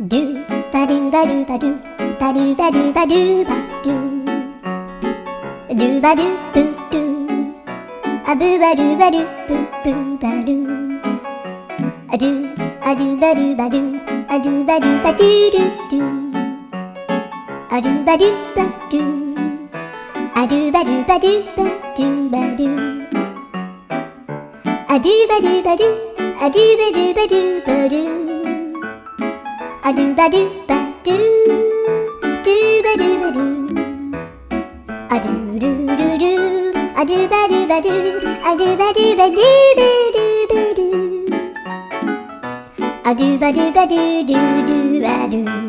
Do ba do ba do ba do ba do ba do ba do ba do do ba do boo do a boo ba do ba do boo boo ba do a do ba do ba do a do ba do ba do do do a do ba do ba do a do ba do ba do ba do ba do a do ba do ba do a do ba do ba do ba do a do ba do ba do do ba do ba do a do do do do a do ba do ba do a do ba do ba do ba do ba do a do ba do ba do do do ba do